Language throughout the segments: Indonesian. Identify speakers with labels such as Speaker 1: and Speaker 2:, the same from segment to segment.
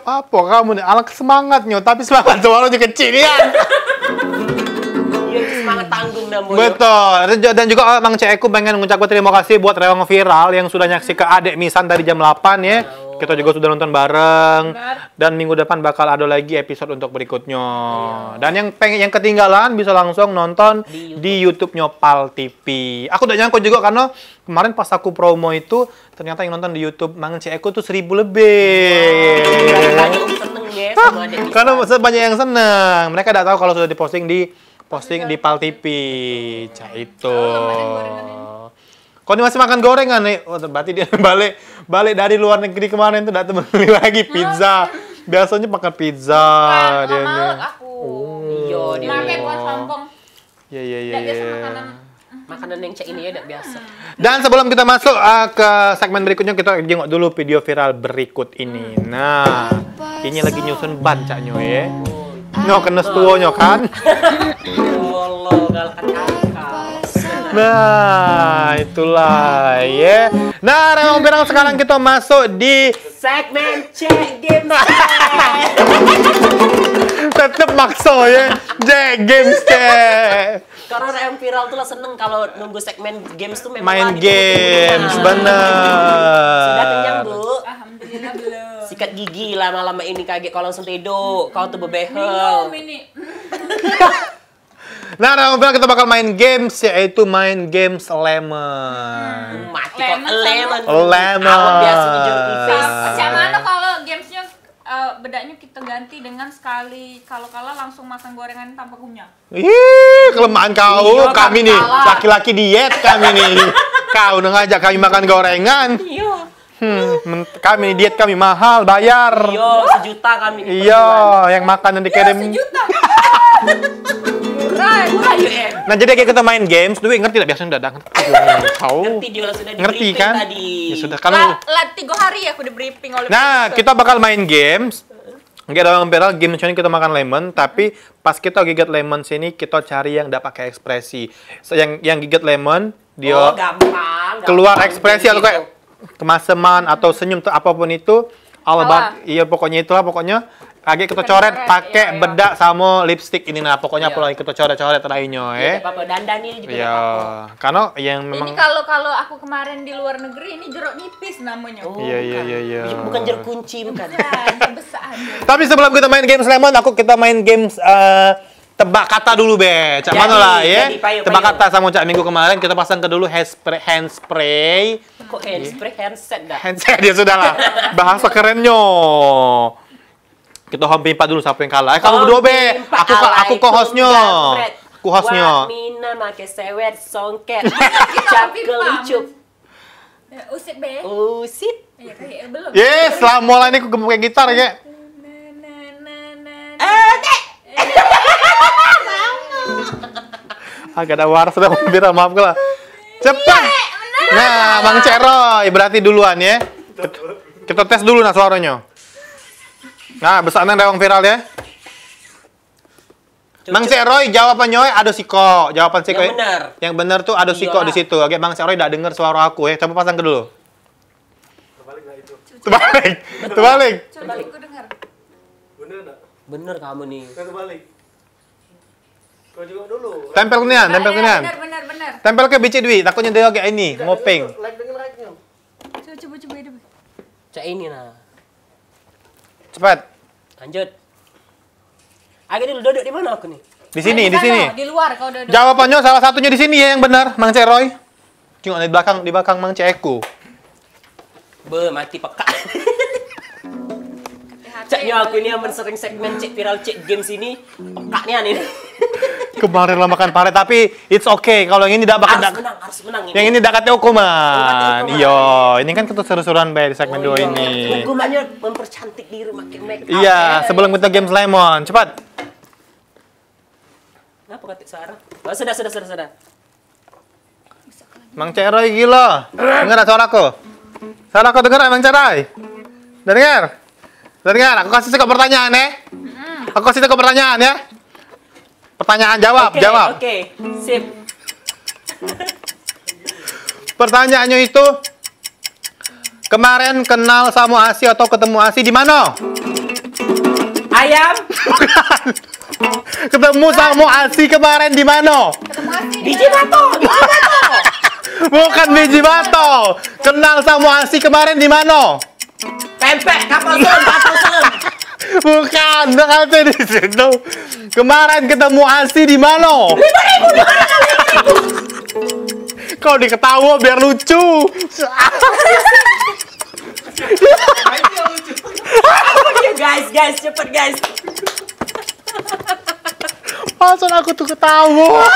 Speaker 1: apa kamu nih? Alang semangatnya, tapi semangat suaranya kecil ya.
Speaker 2: Iya, semangat tanggung namanya.
Speaker 1: Betul. Dan juga Mang Ceku pengen mengucapkan terima kasih buat Rewang Viral yang sudah nyaksi ke Adek Misan dari jam 8 ya. Kita juga sudah nonton bareng. Dan minggu depan bakal ada lagi episode untuk berikutnya. Dan yang ketinggalan bisa langsung nonton di YouTube-nya Pal TV. Aku udah nyangkut juga karena kemarin pas aku promo itu ternyata yang nonton di YouTube Mang Ceku tuh 1000 lebih.
Speaker 2: Seneng ya sama Adek Misan.
Speaker 1: Karena banyak yang seneng. Mereka udah tahu kalau sudah diposting di Pal TV. Cah itu. Kau ini masih makan gorengan nih? Oh, berarti dia balik dari luar negeri kemarin tuh datang beli lagi pizza. Biasanya makan pizza dia nih.
Speaker 3: Aku.
Speaker 2: Iya, dia.
Speaker 3: Makan buat sombong.
Speaker 1: Iya.
Speaker 3: Biasa
Speaker 2: Makanan yang cek ini ya udah biasa.
Speaker 1: Dan sebelum kita masuk ke segmen berikutnya, kita jenguk dulu video viral berikut ini. Nah, ini lagi nyusun ban caknya ya. Nyo kena tuonyo kan?
Speaker 2: Allah, galak kakak.
Speaker 1: Nah, itulah ya. Nah, Rewang Viral sekarang kita masuk di
Speaker 2: segmen Cek Games.
Speaker 1: tetep makso ya. Jack Games Cek.
Speaker 2: Karena Rewang Viral tuh lah seneng kalau nunggu segmen games tuh memang
Speaker 1: Main
Speaker 2: lagi
Speaker 1: games,
Speaker 2: kumpul-kumpul.
Speaker 1: bener.
Speaker 2: Sudah kenyang, Bu?
Speaker 3: Alhamdulillah belum.
Speaker 2: Sikat gigi lama-lama ini kaget kalau langsung tidur. Kau tuh bebehel.
Speaker 3: Minum ini.
Speaker 1: Nah, Rewang Viral kita bakal main games, yaitu main games Lemon.
Speaker 2: Mati kok
Speaker 3: Lemon.
Speaker 1: Lemon.
Speaker 2: Awak biasanya jeruk nipis.
Speaker 3: Macam mana kalau gamesnya bedanya kita ganti dengan sekali kalau kalah langsung makan gorengan tanpa kunyah.
Speaker 1: Ih, kelemahan kau.
Speaker 2: Iya,
Speaker 1: Kami nih,
Speaker 2: kalah.
Speaker 1: laki-laki diet kami nih. Kau udah ngajak kami makan gorengan.
Speaker 2: Iya.
Speaker 1: Kami nih diet, kami mahal, bayar.
Speaker 2: Iya, 1 juta kami. nih
Speaker 1: Iya,
Speaker 2: per
Speaker 1: yang makan yang dikirim.
Speaker 3: Sejuta. Murah.
Speaker 2: bulan. Murah ya.
Speaker 1: Nah, jadi kayak kita main games, Dwi ngerti lah biasanya udah ngerti. Kau
Speaker 2: Ngerti dia lah sudah di
Speaker 1: ngerti
Speaker 2: briefing
Speaker 1: kan?
Speaker 2: tadi.
Speaker 1: Ya sudah, kalau
Speaker 3: 3 hari aku di briefing oleh
Speaker 1: nah,
Speaker 3: produser.
Speaker 1: kita bakal main games. Enggak ada viral game ini kita makan lemon, tapi pas kita gigit lemon sini kita cari yang enggak pakai ekspresi. So, yang gigit lemon dia
Speaker 2: Oh, gampang.
Speaker 1: keluar
Speaker 2: gampang.
Speaker 1: ekspresi atau kayak kemaseman atau senyum atau apapun itu. Iya pokoknya itulah pokoknya. Lagi kita coret pakai
Speaker 3: iya.
Speaker 1: bedak sama lipstick ini nah pokoknya
Speaker 2: Iya.
Speaker 1: apa kita coret-coret terakhirnya
Speaker 2: Tidak apa-apa, dandan ini juga
Speaker 1: Ya,
Speaker 2: apa-apa.
Speaker 1: karena yang memang
Speaker 3: Ini kalau aku kemarin di luar negeri ini jeruk nipis namanya.
Speaker 2: Oh,
Speaker 1: Iya.
Speaker 2: bukan jeruk kunci, bukan.
Speaker 3: Kebesaran.
Speaker 1: Tapi sebelum kita main games lemon, kita main games tebak kata dulu be. Cak mana lah ya?
Speaker 2: jadi, payo.
Speaker 1: Tebak kata sama Cak minggu kemarin kita pasang ke dulu hand spray.
Speaker 2: Kok handspray, handset dah.
Speaker 1: Handset dia sudah lah. Bahasa kerennya. Kita home pimpa dulu siapa yang kalah. Kamu berdua be. Aku co-hostnya. Aku hostnya.
Speaker 2: Mina make sewet songket. Cap kelucup.
Speaker 3: Usip be.
Speaker 2: Usit.
Speaker 3: Ya kayak belum.
Speaker 1: Yes, lama lah ini aku gemuk kayak gitar ya. Agak ada waras sudah biar maaf lah. Cepat. Nah, Bang Ceroy berarti duluan ya. Kita tes dulu nah suaranya. Nah, besaran Rewang Viral ya. Bang Ceroy jawabannya ada siko. Jawaban siko.
Speaker 2: Yang benar.
Speaker 1: Yang benar tuh ada siko
Speaker 2: Iya.
Speaker 1: di situ. Oke, Bang Ceroy enggak dengar suara aku ya. Coba pasang ke dulu. Terbalik. Terbalik.
Speaker 3: Coba aku dengar.
Speaker 2: Bener kamu nih.
Speaker 4: Kau juga dulu.
Speaker 1: Tempel kenian, tempel kenian.
Speaker 3: Benar.
Speaker 1: Tempel ke biji Dwi, takutnya dia kayak ini, ngopeng.
Speaker 4: Like dengan like-nya.
Speaker 3: Coba itu.
Speaker 2: Cak ini nah.
Speaker 1: Cepat.
Speaker 2: Lanjut. Agak dulu duduk di mana aku nih?
Speaker 1: Di sini, di sini.
Speaker 3: Di luar kau udah.
Speaker 1: Jawabannya salah satunya di sini ya yang benar, Mang Ceroy. Cuma di belakang Mang Ceku.
Speaker 2: Be, mati peka. Caknya aku ini yang sering segmen cek viral cek games ini. Pekaknya nih.
Speaker 1: Kemarin lah makan pare tapi it's okay kalau yang ini tidak bakal
Speaker 2: Harus menang ini.
Speaker 1: yang ini tidak kata hukuman.
Speaker 2: hukuman.
Speaker 1: Iya, ini kan kita seru-seruan di segmen 2 ini.
Speaker 2: Hukumannya mempercantik diri makin make up.
Speaker 1: Iya, sebelum kita games lemon, cepat.
Speaker 2: Kenapa kata Sarah? Oh, sudah.
Speaker 1: Mang Ceroy gila. Dengar suaraku? Suaraku dengar Mang Ceroy? Dengar? Aku kasih seko pertanyaan ya. Aku kasih seko pertanyaan ya. Pertanyaan jawab.
Speaker 2: Oke, sip.
Speaker 1: Pertanyaannya itu kemarin kenal sama Asi atau ketemu Asi di mana?
Speaker 2: ayam.
Speaker 1: Ketemu sama Asi kemarin di mana?
Speaker 3: Ketemu Asi.
Speaker 2: Biji batu.
Speaker 1: Bukan biji batu. Kenal sama Asi kemarin di mana?
Speaker 2: Pempek kapal selam, kapal selam.
Speaker 1: Bukan, berarti di situ. Kemarin ketemu Asi di mana? 5.000. Kau diketawa biar lucu.
Speaker 2: Guys, cepet guys.
Speaker 1: Masa aku tuh ketawa.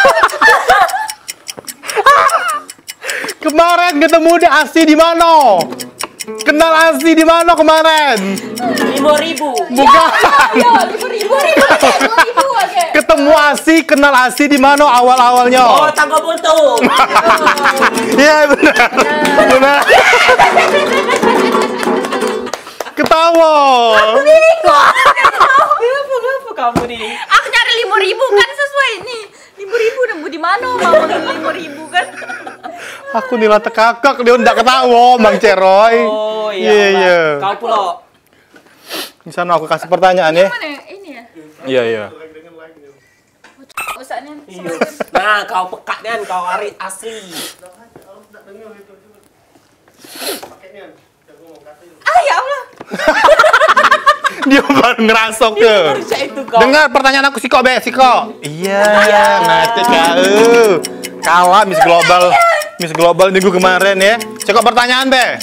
Speaker 1: Kemarin ketemu di Asi di mana? Kenal Asi di mana kemarin?
Speaker 2: 5.000.
Speaker 1: Bukan.
Speaker 3: Ayo, 5.000 aja.
Speaker 1: Ketemu Asi, kenal Asi di mana
Speaker 2: Oh,
Speaker 1: awal-awalnya?
Speaker 2: tangga buntu.
Speaker 1: Iya benar. Benar. Ketawa.
Speaker 2: Kenapa kamu nih?
Speaker 3: Aku cari 5.000 kan sesuai nih. 5.000 nemu di mana? Mau 5.000 kan?
Speaker 1: Aku nila tekakak dia ndak ketawa, Bang Ceroy.
Speaker 2: Oh
Speaker 1: Iya, iya.
Speaker 2: Kau pula.
Speaker 1: Di sana aku kasih pertanyaan ya.
Speaker 3: Mana yang ini ya?
Speaker 1: Iya, iya.
Speaker 3: Usahanya.
Speaker 2: Nah, kau pekat kan, kau hari asli.
Speaker 3: Ah ya Allah.
Speaker 1: Dia baru ngerasok ke.
Speaker 2: Harusnya itu kau.
Speaker 1: Dengar pertanyaan aku Siko be, Siko. Iya, ngerti kau. Kalah Miss Global minggu kemarin ya. Siko pertanyaan be.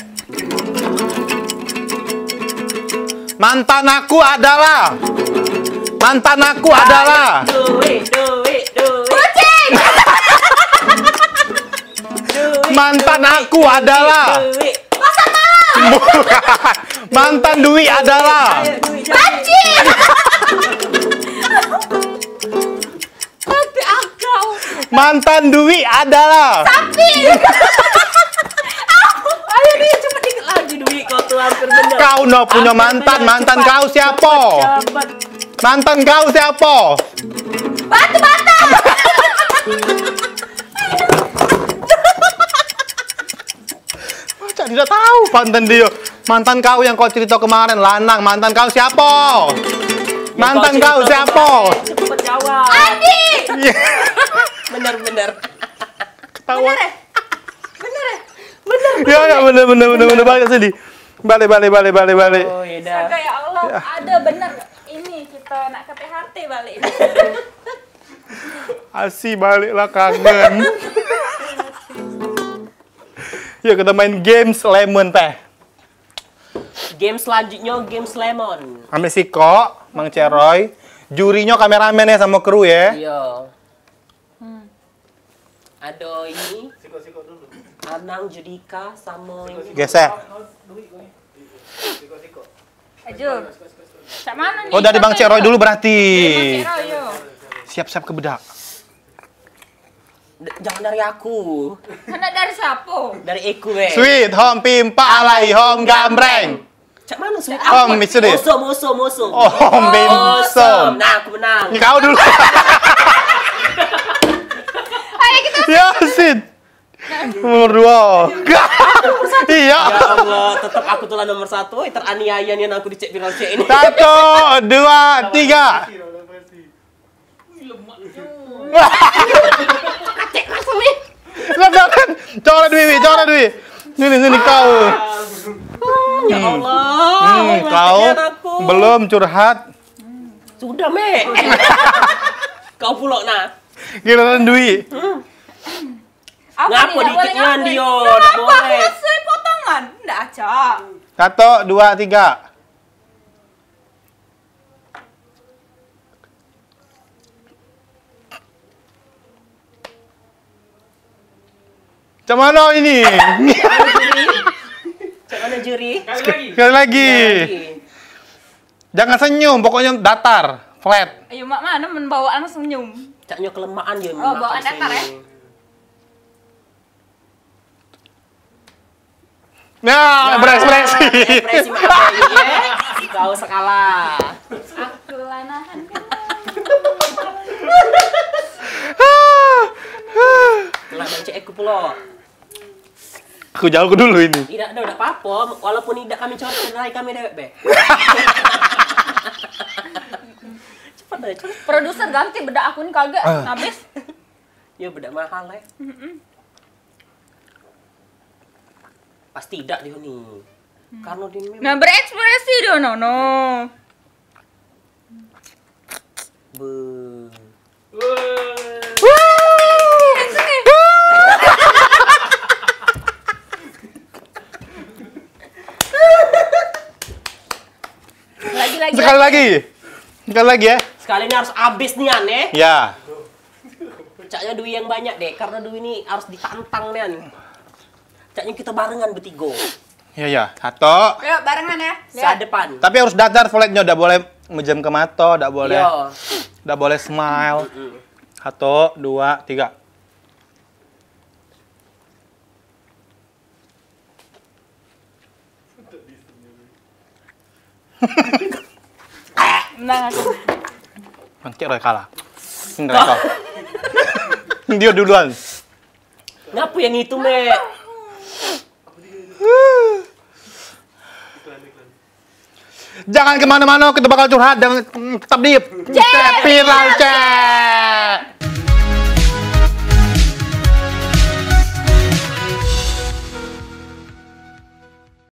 Speaker 1: Mantan aku adalah.
Speaker 2: Duit.
Speaker 3: Kucing.
Speaker 1: Mantan aku adalah.
Speaker 2: Duit.
Speaker 1: Bukan. Mantan Dwi adalah.
Speaker 3: Banci.
Speaker 2: Tapi akau.
Speaker 1: Mantan Dwi adalah.
Speaker 3: Sapi.
Speaker 2: Ayo nih, cepet dikit lagi duit kau tuh hampir bener.
Speaker 1: Kau no punya mantan. Mantan kau siapa?
Speaker 2: Cepet.
Speaker 1: Mantan kau siapa?
Speaker 3: Batu bata.
Speaker 1: Masa tidak tahu mantan dia. Mantan kau yang kau cerita kemarin lanang. Mantan kau siapa? Mantan kau siapa?
Speaker 2: Cepet jawab.
Speaker 3: Adi.
Speaker 1: Iya.
Speaker 2: Bener.
Speaker 1: Ketawa.
Speaker 3: Bener ya?
Speaker 1: Ya bener balik sini. Balik.
Speaker 2: Oh iya dah.
Speaker 3: Astaga ya Allah, ada bener. Ini kita nak ke THT balik.
Speaker 1: Asi baliklah kangen. Yuk kita main games lemon teh.
Speaker 2: Game selanjutnya game lemon.
Speaker 1: Ambil Siko, Mang Ceroy. Jurinya kameramen ya sama kru ya.
Speaker 2: Iya. Ada ini. Anang, Judika, sama ini.
Speaker 1: Geser.
Speaker 3: Ajo. Cak mana nih?
Speaker 1: Oh dari Bang Ceroy dulu berarti.
Speaker 3: Bang Ceroy, yo.
Speaker 1: Siap-siap ke bedak.
Speaker 2: Jangan dari aku.
Speaker 3: Anak dari siapa?
Speaker 2: Dari Eku weh.
Speaker 1: Sweet home pimpa alai home gambreng.
Speaker 2: Cak mana sweet?
Speaker 1: Oh, Mr. Dis.
Speaker 2: Musuh.
Speaker 1: Oh, home bimsom.
Speaker 2: Nah, aku menang.
Speaker 1: Ini kau dulu.
Speaker 3: Ayo kita.
Speaker 1: Yasin. Nomor 2. Iya.
Speaker 2: Ya Allah, tetap aku tuh lah nomor 1. Teraniaya nih aku dicek viral cek ini.
Speaker 1: 1, 2, 3.
Speaker 2: Cek langsung nih.
Speaker 1: Coret Dwi. Sini kau.
Speaker 2: Ya Allah.
Speaker 1: Kau
Speaker 2: matikan aku.
Speaker 1: belum curhat.
Speaker 2: Sudah, Me. Kau pulak nah.
Speaker 1: Giliran Dwi.
Speaker 2: Ngapa dikitnya dia?
Speaker 3: Kenapa
Speaker 2: Nggak
Speaker 3: aku
Speaker 2: boleh.
Speaker 3: sesuai potongan? Nggak acak.
Speaker 1: 1, 2, 3. Cak mana ini?
Speaker 2: Cek mana juri?
Speaker 1: Sekali lagi. Jangan senyum, pokoknya datar, flat.
Speaker 3: Ayo mak mana membawaan senyum.
Speaker 2: Caknya kelemahan dia.
Speaker 3: Oh, bawaan datar ya?
Speaker 1: Nah, berekspresi.
Speaker 2: Ekspresi mata ya. Kau sekala.
Speaker 3: Aku lanahan kan.
Speaker 2: Telah mencek aku pula.
Speaker 1: Aku jauh dulu ini.
Speaker 2: Tidak ada, udah apa-apa. Walaupun tidak kami coret, nilai kami dewek, be.
Speaker 3: Produser ganti bedak aku nih kagak habis.
Speaker 2: Ya bedak mahal ya. Pasti tidak dia nih. Karena dia memang
Speaker 3: Nah, berekspresi dia Nono. Lagi.
Speaker 1: Sekali lagi ya.
Speaker 2: sekali ini harus habis nih aneh.
Speaker 1: Ya.
Speaker 2: Caknya Dwi yang banyak deh, karena Dwi ini harus ditantang nih an. Caknya kita barengan bertiga.
Speaker 1: Ya. Satu.
Speaker 3: Yuk, barengan ya.
Speaker 2: Sa depan.
Speaker 1: Tapi harus datar foletnya, udah boleh menjam ke mata, udah boleh.
Speaker 2: Iya.
Speaker 1: Udah boleh smile. 1, 2, 3.
Speaker 3: Menang aku.
Speaker 1: Nanti udah kalah. Ini rekor. Dia duluan.
Speaker 2: Ngapa yang itu, Me?
Speaker 1: Jangan kemana-mana, kita bakal curhat. Jangan tetap di Viral Cek.